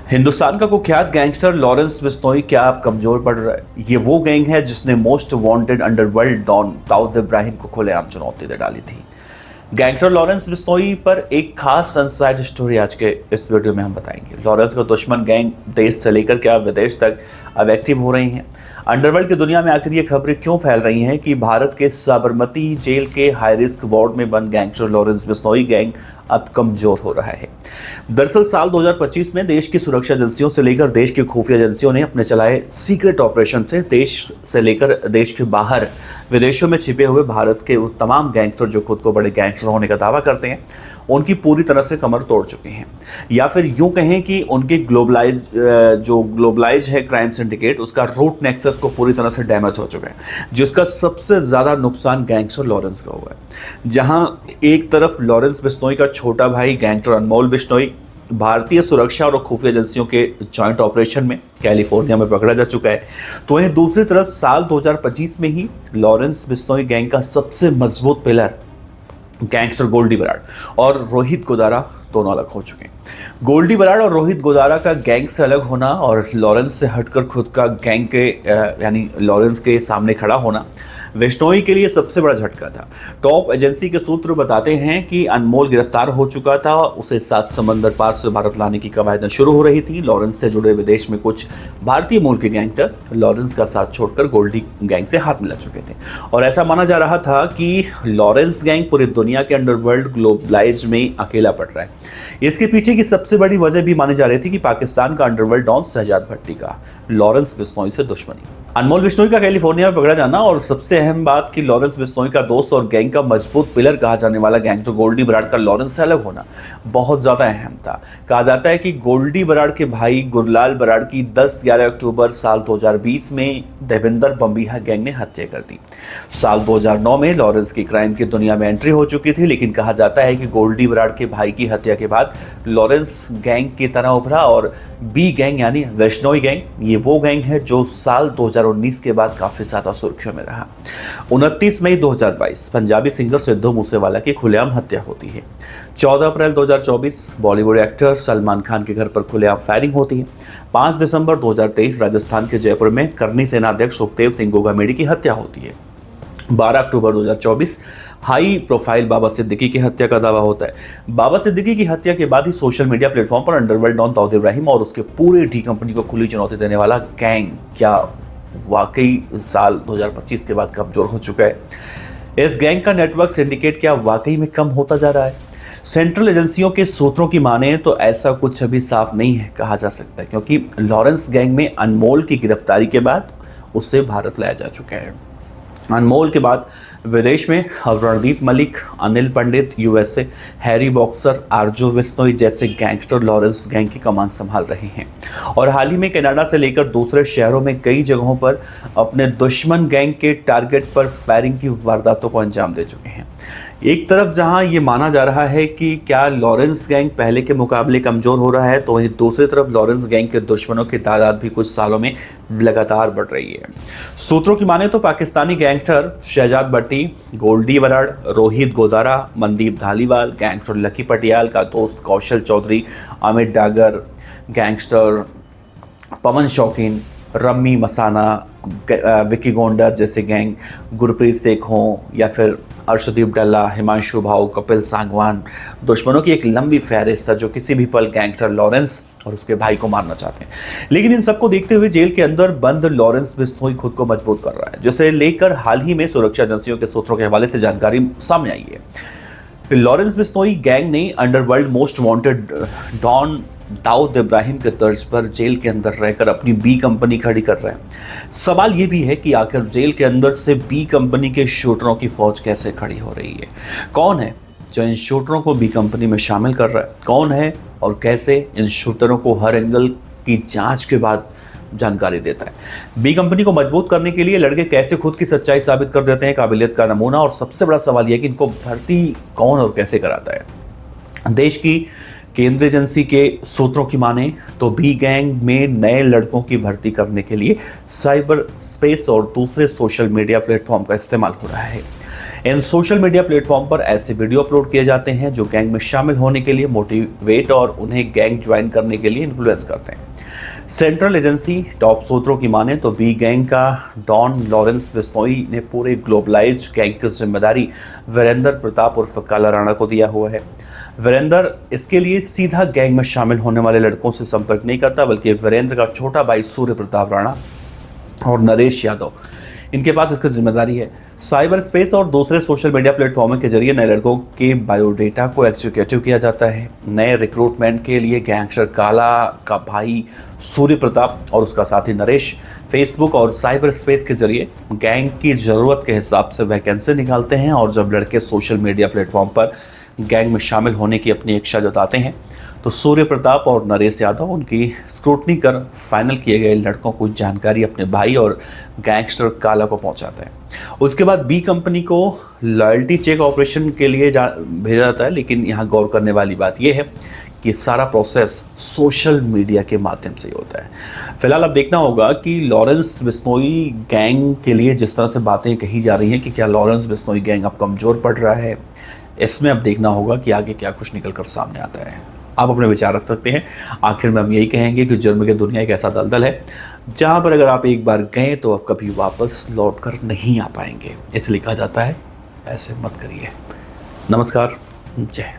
हिंदुस्तान का कुख्यात gangster Lawrence Bishnoi क्या अब कमजोर पड़ रहा है? ये वो गैंग है जिसने most wanted underworld don Dawood Ibrahim को खुलेआम चुनौती दे डाली थी। गैंगस्टर लॉरेंस बिश्नोई पर एक खास सनसाइड स्टोरी आज के इस वीडियो में हम बताएंगे। लॉरेंस का दुश्मन गैंग देश से लेकर क्या विदेश तक अब एक्टिव हो रही हैं। अंडरवर्ल्ड की दुनिया में आखिर ये खबरें क्यों फैल रही हैं कि भारत के साबरमती जेल के हाई रिस्क वार्ड में बंद गैंगस्टर लॉरेंस बिश्नोई गैंग अब कमजोर हो रहा है। दरअसल साल 2025 में देश की सुरक्षा एजेंसियों से लेकर देश की खुफिया एजेंसियों ने अपने चलाए सीक्रेट ऑपरेशन से देश से लेकर देश के बाहर विदेशों में छिपे हुए भारत के वो तमाम गैंगस्टर जो खुद को बड़े गैंगस्टर होने का दावा करते हैं, उनकी पूरी तरह से कमर तोड़ चुके हैं। या फिर यूं कहें कि उनकी ग्लोबलाइज है क्राइम सिंडिकेट, उसका रूट नेक्सस को पूरी तरह से डैमेज हो चुका है, जिसका सबसे ज़्यादा नुकसान गैंगस्टर लॉरेंस का हुआ है। जहां एक तरफ लॉरेंस बिश्नोई का छोटा भाई गैंगस्टर अनमोल बिश्नोई भारतीय सुरक्षा और खुफिया एजेंसियों के जॉइंट ऑपरेशन में कैलिफोर्निया में पकड़ा जा चुका है, तो वहीं दूसरी तरफ साल 2025 में ही लॉरेंस बिश्नोई गैंग का सबसे मजबूत पिलर गैंगस्टर गोल्डी बराड़ और रोहित गोदारा दोनों अलग हो चुके हैं। गोल्डी बराड़ और रोहित गोदारा का गैंग से अलग होना और लॉरेंस से हटकर खुद का गैंग के यानी लॉरेंस के सामने खड़ा होना बिश्नोई के लिए सबसे बड़ा झटका था। टॉप एजेंसी के सूत्र बताते हैं कि अनमोल गिरफ्तार हो चुका था, उसे 7 समंदर पार से भारत लाने की कवायदें शुरू हो रही थी। लॉरेंस से जुड़े विदेश में कुछ भारतीय मूल के गैंगस्टर लॉरेंस का साथ छोड़कर गोल्डी गैंग से हाथ मिला चुके थे और ऐसा माना जा रहा था कि लॉरेंस गैंग पूरी दुनिया के अंडरवर्ल्ड ग्लोबलाइज में अकेला पड़ रहा है। इसके पीछे की सबसे बड़ी वजह भी मानी जा रही थी कि पाकिस्तान का अंडरवर्ल्ड डॉन शहजाद भट्टी का लॉरेंस बिश्नोई से दुश्मनी। अनमोल बिश्नोई का कैलिफोर्निया में पकड़ा जाना और सबसे अहम बात कि लॉरेंस बिश्नोई का दोस्त और गैंग का मजबूत पिलर कहा जाने वाला गैंगस्टर गोल्डी बराड़ का लॉरेंस से अलग होना बहुत ज्यादा अहम था। कहा जाता है कि गोल्डी बराड़ के भाई गुरलाल बराड़ की 10-11 अक्टूबर साल 2020 में देवेंद्र बम्बिहा गैंग ने हत्या कर दी। साल 2009 में लॉरेंस की क्राइम की दुनिया में एंट्री हो चुकी थी, लेकिन कहा जाता है कि गोल्डी बराड़ के भाई की हत्या के बाद लॉरेंस गैंग की तरह उभरा और बी गैंग यानी बिश्नोई गैंग, ये वो गैंग है जो साल 2019 के बाद काफी ज्यादा सुर्खियों में रहा। 29 मई 2022 पंजाबी सिंगर सिद्धू मूसेवाला की खुलेआम हत्या होती है। 14 अप्रैल 2024 बॉलीवुड एक्टर सलमान खान के घर पर खुलेआम फायरिंग होती है। 5 दिसंबर 2023 राजस्थान के जयपुर में करनी सेनाध्यक्ष सुखदेव सिंह गोगामेडी की हत्या होती है। 12 अक्टूबर 2024 हाई प्रोफाइल बाबा सिद्दीकी की हत्या का दावा होता है। बाबा सिद्दीकी की हत्या के बाद ही सोशल मीडिया प्लेटफॉर्म पर अंडरवर्ल्ड डॉन दाऊद इब्राहिम और उसके पूरे डी कंपनी को खुली चुनौती देने वाला गैंग क्या वाकई साल 2025 के बाद कमजोर हो चुका है? इस गैंग का नेटवर्क सिंडिकेट क्या वाकई में कम होता जा रहा है? सेंट्रल एजेंसियों के सूत्रों की माने तो ऐसा कुछ अभी साफ नहीं है कहा जा सकता है, क्योंकि लॉरेंस गैंग में अनमोल की गिरफ्तारी के बाद उसे भारत लाया जा चुका है। अनमोल के बाद विदेश में रणदीप मलिक, अनिल पंडित यूएसए, हैरी बॉक्सर, आरजू बिश्नोई जैसे गैंगस्टर लॉरेंस गैंग की कमान संभाल रहे हैं और हाल ही में कनाडा से लेकर दूसरे शहरों में कई जगहों पर अपने दुश्मन गैंग के टारगेट पर फायरिंग की वारदातों को अंजाम दे चुके हैं। एक तरफ जहां ये माना जा रहा है कि क्या लॉरेंस गैंग पहले के मुकाबले कमजोर हो रहा है, तो वहीं दूसरी तरफ लॉरेंस गैंग के दुश्मनों की तादाद भी कुछ सालों में लगातार बढ़ रही है। सूत्रों की माने तो पाकिस्तानी गैंगस्टर शहजाद भट्टी, गोल्डी बराड़, रोहित गोदारा, मनदीप धालीवाल, गैंगस्टर लकी पटियाल का दोस्त कौशल चौधरी, अमित डागर, गैंगस्टर पवन शौकीन, रम्मी मसाना, विकी गोंडर जैसे गैंग, गुरप्रीत शेख हो या फिर अर्शदीप डल्ला, हिमांशु भाऊ, कपिल सांगवान, दुश्मनों की एक लंबी फहरिस्त है जो किसी भी पल गैंगस्टर लॉरेंस और उसके भाई को मारना चाहते हैं। लेकिन इन सबको देखते हुए जेल के अंदर बंद लॉरेंस बिश्नोई खुद को मजबूत कर रहा है, जिसे लेकर हाल ही में सुरक्षा एजेंसियों के सूत्रों के हवाले से जानकारी सामने आई है। लॉरेंस बिश्नोई गैंग ने underworld most wanted don Dawood Ibrahim के तर्ज पर जेल के अंदर रहकर अपनी बी कंपनी खड़ी कर रहे हैं। सवाल यह भी है कि आखिर जेल के अंदर से बी कंपनी के शूटरों की फौज कैसे खड़ी हो रही है? कौन है जो इन शूटरों को बी कंपनी में शामिल कर रहा है? कौन है और कैसे इन शूटरों को हर एंगल की जांच के बाद जानकारी देता है? बी कंपनी को मजबूत करने के लिए लड़के कैसे खुद की सच्चाई साबित कर देते हैं, काबिलियत का नमूना। और सबसे बड़ा सवाल यह कि इनको भर्ती कौन और कैसे कराता है? देश की केंद्रीय एजेंसी के सूत्रों की माने तो बी गैंग में नए लड़कों की भर्ती करने के लिए साइबर स्पेस और दूसरे सोशल मीडिया प्लेटफॉर्म का इस्तेमाल हो रहा है। इन सोशल मीडिया प्लेटफॉर्म पर ऐसे वीडियो अपलोड किए जाते हैं जो गैंग में शामिल होने के लिए मोटिवेट और उन्हें गैंग ज्वाइन करने के लिए इन्फ्लुएंस करते हैं। सेंट्रल एजेंसी टॉप सूत्रों की माने तो बी गैंग का डॉन लॉरेंस बिश्नोई ने पूरे ग्लोबलाइज्ड गैंग की जिम्मेदारी वीरेंद्र प्रताप उर्फ काला राणा को दिया हुआ है। वीरेंद्र इसके लिए सीधा गैंग में शामिल होने वाले लड़कों से संपर्क नहीं करता, बल्कि वीरेंद्र का छोटा भाई सूर्य प्रताप राणा और नरेश यादव, इनके पास इसकी जिम्मेदारी है। साइबर स्पेस और दूसरे सोशल मीडिया प्लेटफॉर्म के जरिए नए लड़कों के बायोडेटा को एग्जीक्यूटिव किया जाता है। नए रिक्रूटमेंट के लिए गैंगस्टर काला का भाई सूर्य प्रताप और उसका साथी नरेश फेसबुक और साइबर स्पेस के जरिए गैंग की ज़रूरत के हिसाब से वैकेंसी निकालते हैं, और जब लड़के सोशल मीडिया प्लेटफॉर्म पर गैंग में शामिल होने की अपनी इच्छा जताते हैं तो सूर्य प्रताप और नरेश यादव उनकी स्क्रूटनी कर फाइनल किए गए लड़कों को जानकारी अपने भाई और गैंगस्टर काला को पहुंचाते हैं। उसके बाद बी कंपनी को लॉयल्टी चेक ऑपरेशन के लिए भेजा जाता है, लेकिन यहाँ गौर करने वाली बात यह है कि सारा प्रोसेस सोशल मीडिया के माध्यम से ही होता है। फिलहाल अब देखना होगा कि लॉरेंस बिश्नोई गैंग के लिए जिस तरह से बातें कही जा रही हैं कि क्या लॉरेंस बिश्नोई गैंग अब कमज़ोर पड़ रहा है, इसमें अब देखना होगा कि आगे क्या कुछ निकल कर सामने आता है। आप अपने विचार रख सकते हैं। आखिर में हम यही कहेंगे कि जुर्म की दुनिया एक ऐसा दलदल है जहां पर अगर आप एक बार गए तो आप कभी वापस लौट कर नहीं आ पाएंगे। इसलिए कहा जाता है ऐसे मत करिए। नमस्कार, जय।